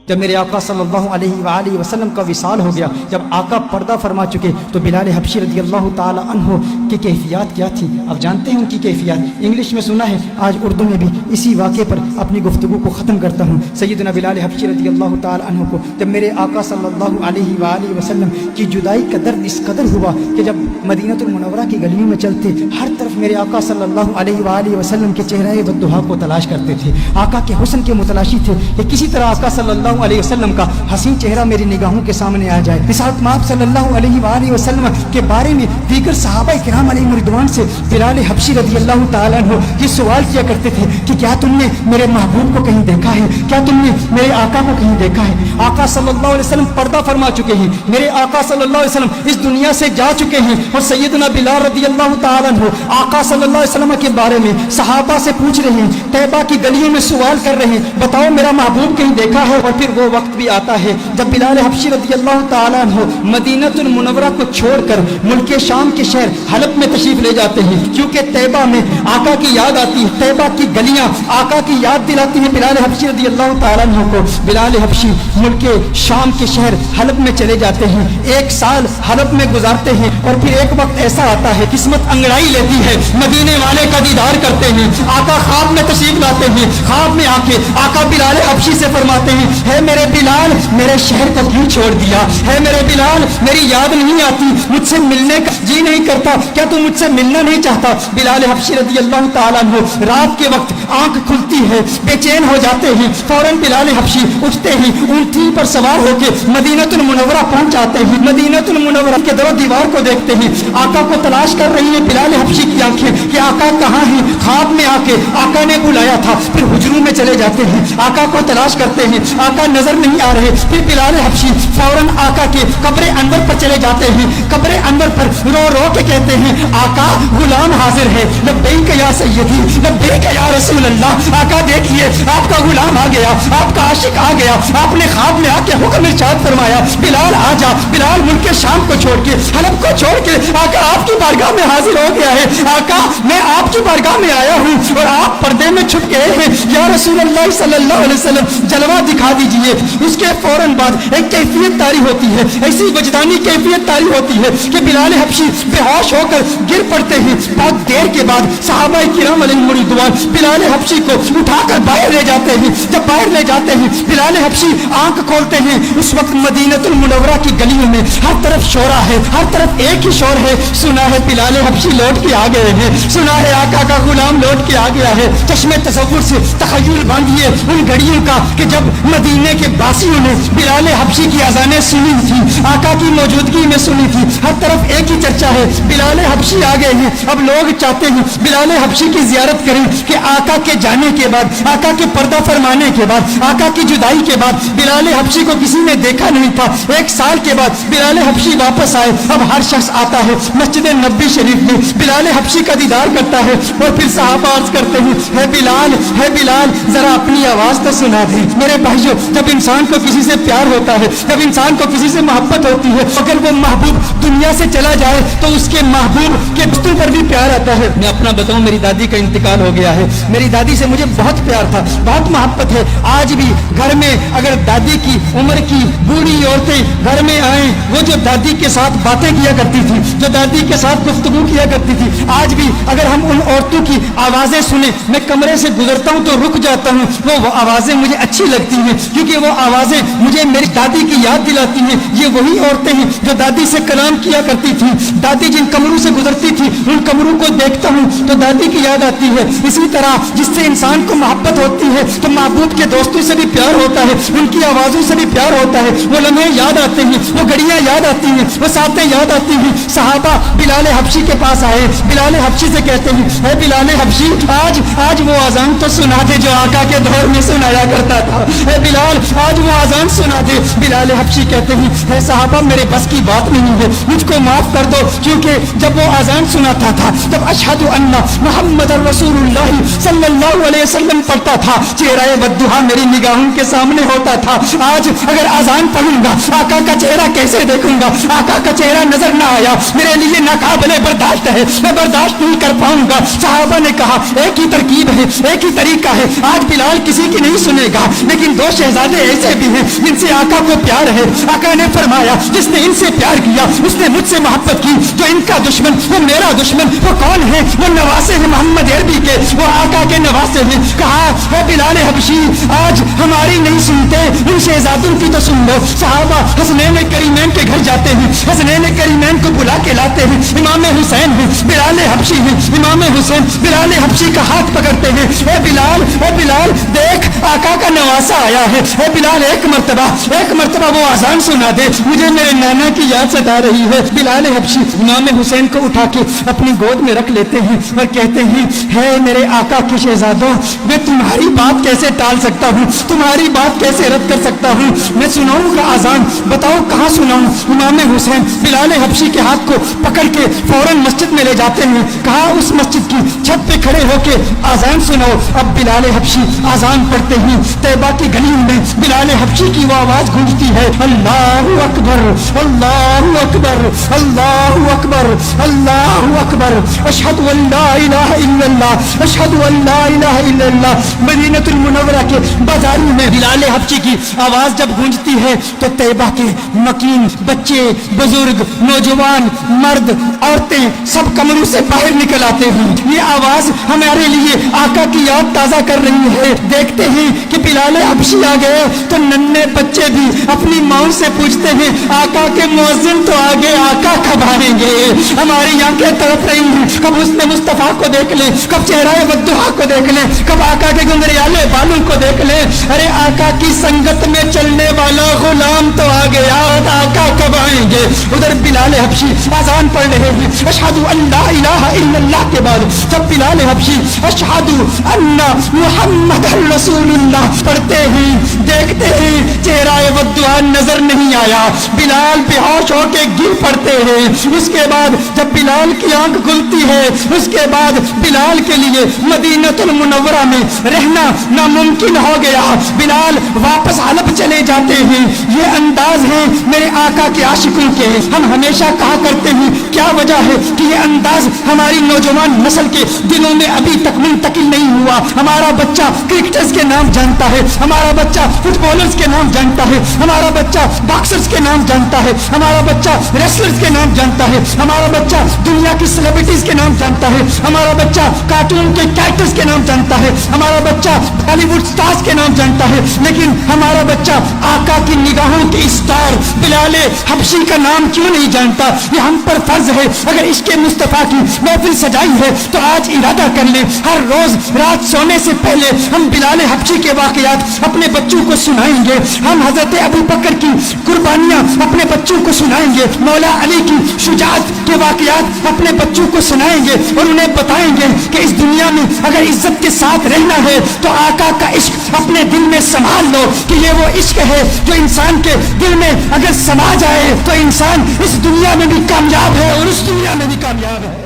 جب میرے آقا صلی اللہ علیہ وآلہ وسلم کا وصال ہو گیا، جب آقا پردہ فرما چکے، تو بلال حبشی رضی اللہ تعالی عنہ کی کیفیات کیا تھی آپ جانتے ہیں ان کی کیفیات، انگلش میں سنا ہے، آج اردو میں بھی اسی واقعے پر اپنی گفتگو کو ختم کرتا ہوں۔ سیدنا بلال حبشی رضی اللہ تعالی عنہ کو جب میرے آقا صلی اللہ علیہ وآلہ وسلم کی جدائی کا درد اس قدر ہوا کہ جب مدینہ المنورہ کی گلیوں میں چلتے، ہر طرف میرے آقا صلی اللہ علیہ وآلہ وسلم کے چہرے والضحا کو تلاش کرتے تھے، آقا کے حسن کے متلاشی تھے کہ کسی طرح آقا صلی اللہ علیہ وسلم کا حسین چہرہ میری نگاہوں کے سامنے آ جائے۔ اس حضرت آپ صلی اللہ علیہ وآلہ وسلم کے بارے میں دیگر صحابہ کرام علیہم رضوان سے بلال حبشی رضی اللہ تعالیٰ عنہ یہ سوال کیا کرتے تھے کہ کیا تم نے میرے محبوب کو کہیں دیکھا ہے، کیا تم نے میرے آقا کو کہیں دیکھا ہے؟ آقا صلی اللہ علیہ وسلم پردہ فرما چکے ہیں، میرے آقا صلی اللہ علیہ وسلم اس دنیا سے جا چکے ہیں، اور سیدنا بلال رضی اللہ تعالیٰ عنہ آقا صلی اللہ علیہ وسلم کے بارے میں صحابہ سے پوچھ رہے ہیں، طیبہ کی گلیوں میں سوال کر رہے ہیں، بتاؤ میرا محبوب کہیں دیکھا ہے؟ اور پھر وہ وقت بھی آتا ہے جب بلال حبشی رضی اللہ تعالیٰ عنہ مدینہ المنورہ کو چھوڑ کر ملک شام کے شہر حلب میں تشریف لے جاتے ہیں، کیونکہ طیبہ میں آقا کی یاد آتی ہے، طیبہ کی گلیاں آقا کی یاد دلاتی ہیں بلال حبشی رضی اللہ تعالیٰ عنہ کو۔ بلال حبشی ملک شام کے شہر حلب میں چلے جاتے ہیں، 1 سال حلب میں گزارتے ہیں، اور پھر ایک وقت ایسا آتا ہے قسمت انگڑائی لیتی ہے، مدینے والے کا دیدار کرتے ہیں، آقا خواب میں تشریف لاتے ہیں، خواب میں آ کے آقا بلال حبشی سے فرماتے ہیں، ہے میرے بلال میرے شہر کو کیوں چھوڑ دیا؟ ہے میرے بلال میری یاد نہیں آتی، مجھ سے ملنے کا جی نہیں کرتا، کیا تم مجھ سے ملنا نہیں چاہتا؟ بلال حبشی رضی اللہ تعالیٰ عنہ رات کے وقت آنکھ کھلتی ہے، بے چین ہو جاتے ہیں، فوراً بلال حبشی اٹھتے ہی اونٹی پر سوار ہو کے مدینہ المنورہ پہنچ جاتے ہیں، مدینہ المنورہ کے در و دیوار کو دیکھتے ہیں، آقا کو تلاش کر رہی ہیں بلال حبشی کی آنکھیں کہ آقا کہاں ہیں؟ خواب میں آ کے آقا نے بلایا تھا، پھر حجروں میں چلے جاتے ہیں، آقا کو تلاش کرتے ہیں، آقا نظر نہیں آ رہے، پھر بلال حبشی فوراً آقا کے قبر انور پر چلے جاتے ہیں، قبر انور پر رو رو کے کہتے ہیں، آقا غلام حاضر ہے، لبیک یا سیدی لبیک یا رسول اللہ۔ آقا دیکھیے آپ کا غلام آ گیا، آپ کا عاشق آ گیا، آپ نے خواب میں آ کے حکم ارشاد فرمایا بلال آ جا۔ بلال ملک شام کو چھوڑ کے حلب کو چھوڑ کے آقا آپ کی بارگاہ میں حاضر ہو گیا ہے، آقا میں آپ کی بارگاہ میں آیا ہوں اور آپ پردے میں چھپ گئے ہیں، یا رسول اللہ صلی اللہ علیہ وسلم جلوہ دکھا دیجئے۔ اس کے فوراً بعد ایک کیفیت طاری ہوتی ہے، ایسی وجدانی کیفیت طاری ہوتی ہے کہ بلال حبشی بے ہوش ہو کر گر پڑتے ہیں۔ بہت دیر کے بعد صحابہ کرام علیہم رضوان بلال حبشی کو اٹھا کر باہر لے جاتے ہیں، جب باہر لے جاتے ہیں بلال حبشی آنکھ کھولتے ہیں، اس وقت مدینہ المنورہ کی گلیوں میں ہر طرف شورا ہے، ہر طرف ایک ہی شور ہے، سنا ہے بلال حبشی لوٹ کے آ گئے ہیں، سنا ہے آقا کا غلام لوٹ کے آ گیا ہے۔ چشمے تصور سے تخیل باندھیے ان گھڑیوں کا کہ جب مدینے کے باسیوں نے بلال حبشی کی اذانیں سنی تھی، آقا کی موجودگی میں سنی تھی، ہر طرف ایک ہی چرچا ہے بلال حبشی آ گئے ہیں۔ اب لوگ چاہتے ہیں بلال حبشی کی زیارت کریں کہ آقا کے جانے کے بعد، آقا کے پردہ فرمانے کے بعد، آقا کی جدائی کے بعد بلال حبشی کو کسی نے دیکھا نہیں تھا، 1 سال کے بعد بلال حبشی واپس آئے، اب ہر شخص آتا ہے مسجد نبوی شریف میں بلال حبشی کا دیدار کرتا ہے، اور پھر صحابہ عرض کرتے ہیں، ہے بلال ذرا اپنی آواز تو سنا دیں۔ میرے بھائیو، جب انسان کو کسی سے پیار ہوتا ہے، جب انسان کو کسی سے محبت ہوتی ہے، اگر وہ محبوب دنیا سے چلا جائے تو اس کے محبوب کے بستر پر بھی پیار آتا ہے۔ میں اپنا بتاؤں، میری دادی کا انتقال ہو گیا ہے، میری دادی سے مجھے بہت پیار تھا، بہت محبت ہے، آج بھی گھر میں اگر دادی کی عمر کی بوڑھی عورتیں گھر میں آئیں، وہ جو دادی کے ساتھ باتیں کیا کرتی تھی، جو دادی کے ساتھ گفتگو کیا کرتی تھی، آج بھی اگر ہم ان عورتوں کی آوازیں سنیں، میں کمرے سے گزرتا ہوں تو رک جاتا ہوں، وہ آوازیں مجھے اچھی لگتی ہیں، کیونکہ وہ آوازیں مجھے میری دادی کی یاد دلاتی ہیں۔ یہ وہی عورتیں ہیں جو دادی سے کلام کیا کرتی تھی، دادی جن کمروں سے گزرتی تھی ان کمروں کو دیکھتا ہوں تو دادی کی یاد آتی ہے۔ اسی طرح جس سے انسان کو محبت ہوتی ہے تو محبوب کے دوستوں سے بھی پیار ہوتا ہے، ان کی آوازوں سے بھی پیار ہوتا ہے، وہ لمحے یاد آتے ہیں، وہ گھڑیاں یاد آتی ہیں، وہ ساتیں یاد آتی ہیں۔ صحابہ بلال حبشی کے پاس آئے، بلال حبشی سے کہتے ہیں، اے بلال حبشی آج وہ اذان تو سنا دے جو آقا کے دور میں سنایا کرتا تھا، اے بلال آج وہ اذان سنا دے۔ بلال حبشی کہتے ہیں، اے صحابہ میرے بس کی بات نہیں ہے، مجھ کو معاف کر دو، کیونکہ جب وہ اذان سناتا تھا جب اشہد ان محمد رسول اللہ صلی اللہ علیہ وسلم پڑھتا تھا، چہرہ والضحا میری نگاہوں کے سامنے ہوتا تھا۔ آج اگر اذان پڑھوں گا آقا کا چہرہ کیسے دیکھوں گا؟ آقا کا چہرہ نظر نہ آیا، میرے لیے ناقابل برداشت ہے، میں برداشت نہیں کر پاؤں گا۔ صحابہ نے کہا ایک ہی ترکیب ہے، ایک ہی طریقہ ہے، آج بلال کسی کی نہیں سنے گا، لیکن 2 شہزادے ایسے بھی ہیں جن سے آقا کو پیار ہے. آقا نے فرمایا جس نے ان سے پیار کیا اس نے مجھ سے محبت کی. جو ان کا دشمن وہ میرا دشمن. وہ کون ہے؟ وہ نواسے ہیں محمد عربی کے, وہ آقا کے نواسے ہیں. کہا اے بلال حبشی آج ہماری نہیں سنتے, ان شہزادوں کی تو سن لو. صحابہ حسنین کریمین کے گھر جاتے ہیں, حسنین کریمین کو بلا کے لاتے ہیں. امام حسین ہیں, بلال حبشی ہیں, امام حسین بلال حبشی کا ہاتھ پکڑتے ہیں. اے بلال دیکھ آقا کا نواسا آیا ہے. اے بلال ایک مرتبہ وہ آزان سنا دے, مجھے میرے نانا کی یاد ستا رہی ہے. بلال حبشی امام حسین کو اٹھا کے اپنی گود میں رکھ لیتے ہیں اور کہتے ہیں ہے میرے آقا کی شہزادوں, میں تمہاری بات کیسے ٹال سکتا ہوں, تمہاری بات کیسے رد کر سکتا ہوں. میں سناؤں گا آزان, بتاؤ کہاں سناؤں. امام حسین بلال حبشی کے ہاتھ کو پکڑ کے فوراً مسجد میں لے جاتے ہیں. کہا اس مسجد کی چھت پہ کھڑے ہو کے آزان سناؤ. اب بلال حبشی آزان پڑھتے ہیں. طیبہ کی گلیوں میں بلال حبشی کی وہ آواز گونجتی ہے, اللہ اکبر اللہ اکبر اللہ اکبر اللہ اکبر, اشہد ان لا الہ الا اللہ اشہد ان لا الہ الا اللہ. مدینہ المنورہ کے بازاروں میں بلال حبشی کی آواز جب گونجتی ہے تو طیبہ کے مکین بچے, بزرگ, نوجوان, مرد, عورتیں سب کمروں سے باہر نکل آتے ہیں. یہ آواز ہمارے لیے آقا کی یاد تازہ کر رہی ہے. دیکھتے ہیں کہ بلال حبشی آ گئے تو ننھے بچے بھی اپنی ماں سے پوچھتے ہیں آقا کے مؤذن تو آگے, آقا کب آئیں گے. ہماری آنکھیں تڑپ رہی ہیں, کب حسن مصطفیٰ کو دیکھ لیں, کب چہرہ والضحیٰ کو دیکھ لیں, کب آقا کے گنگریالے بالوں کو دیکھ لیں. ارے آقا کی سنگت میں چلنے والا غلام تو آ گیا, آقا کب آئیں گے. ادھر بلال حبشی آزان پڑھ رہے ہیں. اشہد ان لا الہ الا اللہ کے بعد جب بلال حبشی اشہد ان محمد رسول اللہ پڑھتے ہیں, دیکھتے ہیں چہرہ والضحیٰ نظر نہیں آیا. بلال بے ہوش ہو کے گر پڑتے ہیں. اس کے بعد جب بلال کی آنکھ کھلتی ہے اس کے بعد بلال کے لیے مدینہ المنورہ میں رہنا ناممکن ہو گیا. بلال واپس حلب چلے جاتے ہیں. یہ انداز ہے میرے آقا کے عاشقوں کے. ہم ہمیشہ کہا کرتے ہیں کیا وجہ ہے کہ یہ انداز ہماری نوجوان نسل کے دلوں میں ابھی تک منتقل نہیں ہوا. ہمارا بچہ کرکٹرز کے نام جانتا ہے, ہمارا بچہ فٹ بالرز کے نام جانتا ہے, ہمارا بچہ باکسرز کے نام جانتا ہے, ہمارا بچہ ریسلرز کے نام جانتا ہے, ہمارا بچہ دنیا کی سیلیبریٹیز کے نام جانتا ہے, ہمارا بچہ کارٹون کے کیریکٹرز کے نام جانتا ہے, ہمارا بچہ بالی ووڈ سٹارز کے نام جانتا ہے. لیکن ہمارا بچہ آقا کی نگاہوں کے اسٹار بلال حبشی کا نام کیوں نہیں جانتا. یہ ہم پر فرض ہے. اگر عشق مصطفیٰ کی محفل سجائی ہے تو آج ارادہ کر لیں ہر روز رات سونے سے پہلے ہم بلال حبشی کے واقعات اپنے بچوں کو سنائیں گے. ہم حضرت ابو بکر کی قربانیاں اپنے بچوں کو سنائیں گے, مولا علی کی شجاعت کے واقعات اپنے بچوں کو سنائیں گے اور انہیں بتائیں گے کہ اس دنیا میں اگر عزت کے ساتھ رہنا ہے تو آقا کا عشق اپنے دل میں سنبھال لو کہ یہ وہ عشق ہے جو انسان کے دل میں اگر سما جائے تو انسان اس دنیا میں بھی کامیاب ہے اور اس دنیا میں بھی کامیاب ہے.